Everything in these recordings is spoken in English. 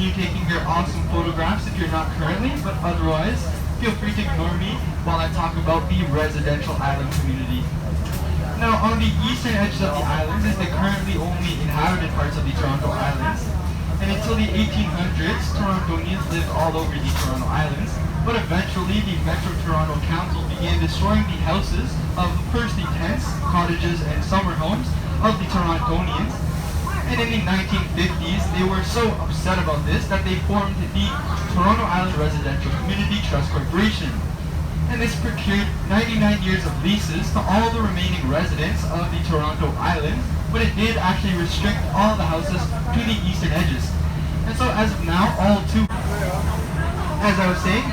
continue taking your awesome photographs if you're not currently, but otherwise, feel free to ignore me while I talk about the residential island community. Now, on the eastern edges of the islands is the currently only inhabited parts of the Toronto Islands. And until the 1800s, Torontonians lived all over the Toronto Islands. But eventually, the Metro Toronto Council began destroying the houses of first the tents, cottages, and summer homes of the Torontonians. And in the 1950s, they were so upset about this that they formed the Toronto Island Residential Community Trust Corporation. And this procured 99 years of leases to all the remaining residents of the Toronto Island, but it did actually restrict all the houses to the eastern edges. And so as of now, as I was saying,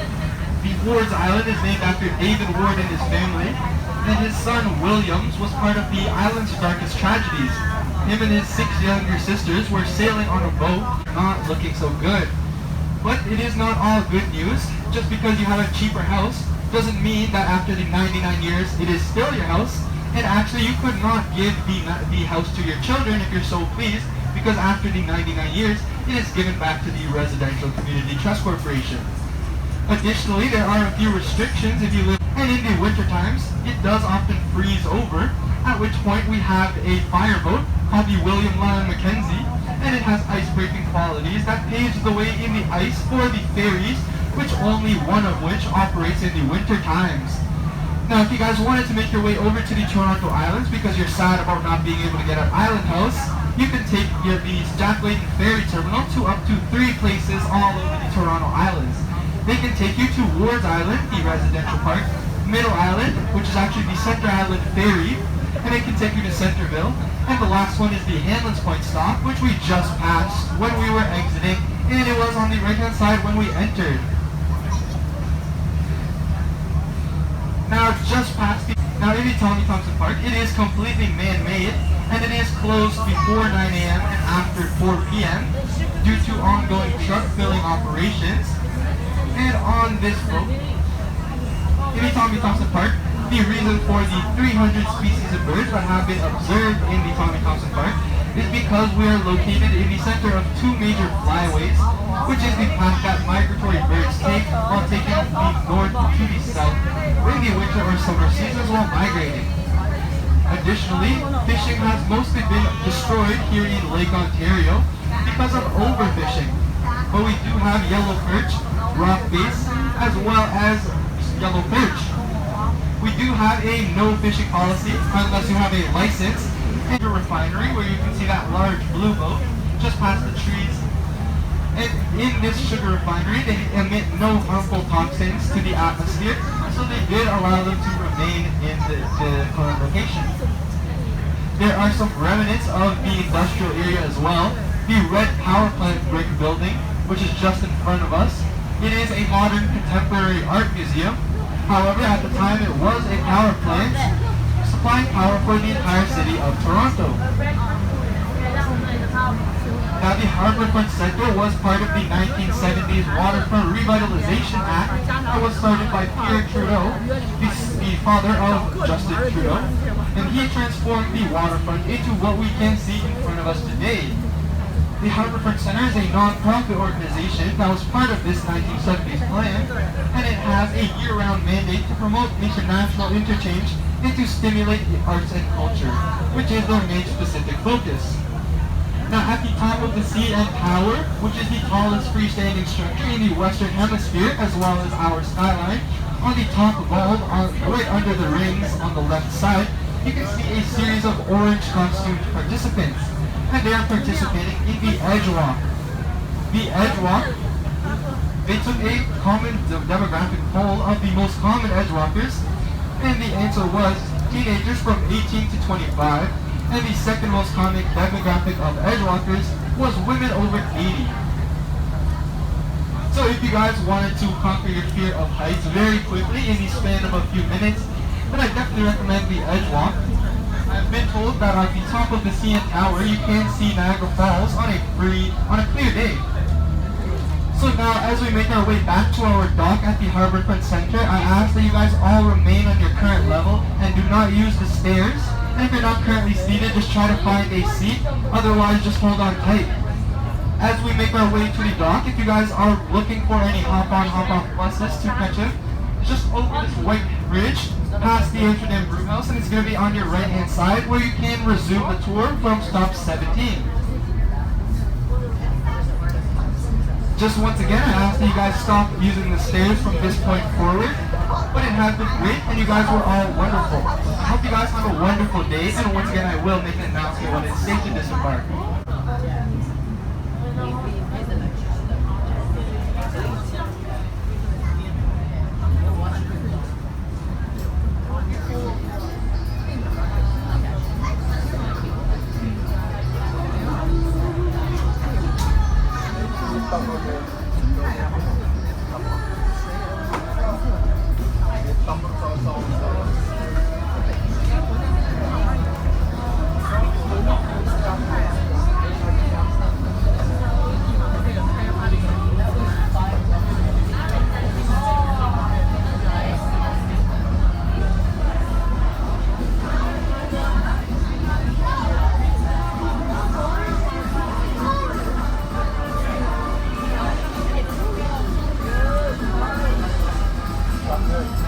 the Ward's Island is named after David Ward and his family, and his son Williams was part of the island's darkest tragedies. Him and his 6 younger sisters were sailing on a boat, not looking so good. But it is not all good news. Just because you have a cheaper house doesn't mean that after the 99 years it is still your house, and actually you could not give the house to your children if you're so pleased, because after the 99 years it is given back to the Residential Community Trust Corporation. Additionally, there are a few restrictions if you live, and in the winter times it does often freeze over, at which point we have a fireboat called the William Lyon Mackenzie, and it has ice-breaking qualities that paves the way in the ice for the ferries, which only one of which operates in the winter times. Now, if you guys wanted to make your way over to the Toronto Islands because you're sad about not being able to get an island house, you can take the Jack Layton Ferry Terminal to up to 3 places all over the Toronto Islands. They can take you to Ward's Island, the residential park, Middle Island, which is actually the Center Island Ferry, and they can take you to Centerville. And the last one is the Hanlan's Point stop, which we just passed when we were exiting, and it was on the right-hand side when we entered. Now, in the Tommy Thompson Park, it is completely man-made, and it is closed before 9 a.m. and after 4 p.m. due to ongoing truck filling operations. And on this boat, in the Tommy Thompson Park, the reason for the 300 species of birds that have been observed in the Tommy Thompson Park is because we are located in the center of 2 major flyways, which is the path that migratory birds take while taking the north to the south in the winter or summer seasons while migrating. Additionally, fishing has mostly been destroyed here in Lake Ontario because of overfishing. But we do have yellow perch, rock bass, as well as yellow perch. We do have a no fishing policy unless you have a license, and a refinery where you can see that large blue boat just past the trees. And in this sugar refinery, they emit no harmful toxins to the atmosphere, so they did allow them to remain in the current location. There are some remnants of the industrial area as well. The red power plant brick building, which is just in front of us, it is a modern contemporary art museum. However, at the time it was a power plant supplying power for the entire city of Toronto. Now, the Harbourfront Centre was part of the 1970s Waterfront Revitalization Act that was started by Pierre Trudeau, the father of Justin Trudeau, and he transformed the waterfront into what we can see in front of us today. The Harbourfront Centre is a non-profit organization that was part of this 1970s plan, and it has a year-round mandate to promote international interchange and to stimulate the arts and culture, which is their main specific focus. Now, at the top of the CN Tower, which is the tallest freestanding structure in the Western Hemisphere, as well as our skyline, on the top of all, right under the rings on the left side, you can see a series of orange costumed participants, and they are participating in the Edge Walk. The Edge Walk, they took a common demographic poll of the most common Edge Walkers, and the answer was teenagers from 18 to 25, and the second most common demographic of Edge Walkers was women over 80. So if you guys wanted to conquer your fear of heights very quickly in the span of a few minutes, then I definitely recommend the Edge Walk. I've been told that at the top of the CN Tower, you can see Niagara Falls on a clear day. So now, as we make our way back to our dock at the Harbourfront Centre, I ask that you guys all remain on your current level and do not use the stairs. And if you're not currently seated, just try to find a seat. Otherwise, just hold on tight. As we make our way to the dock, if you guys are looking for any hop-on, hop-off buses to catch up, just over this white bridge past the Amsterdam Brew House, and it's going to be on your right-hand side where you can resume the tour from stop 17. Just once again, I ask that you guys stop using the stairs from this point forward, but it has been great, and you guys were all wonderful. I hope you guys have a wonderful day, and once again, I will make an announcement when it's safe to disembark. Good.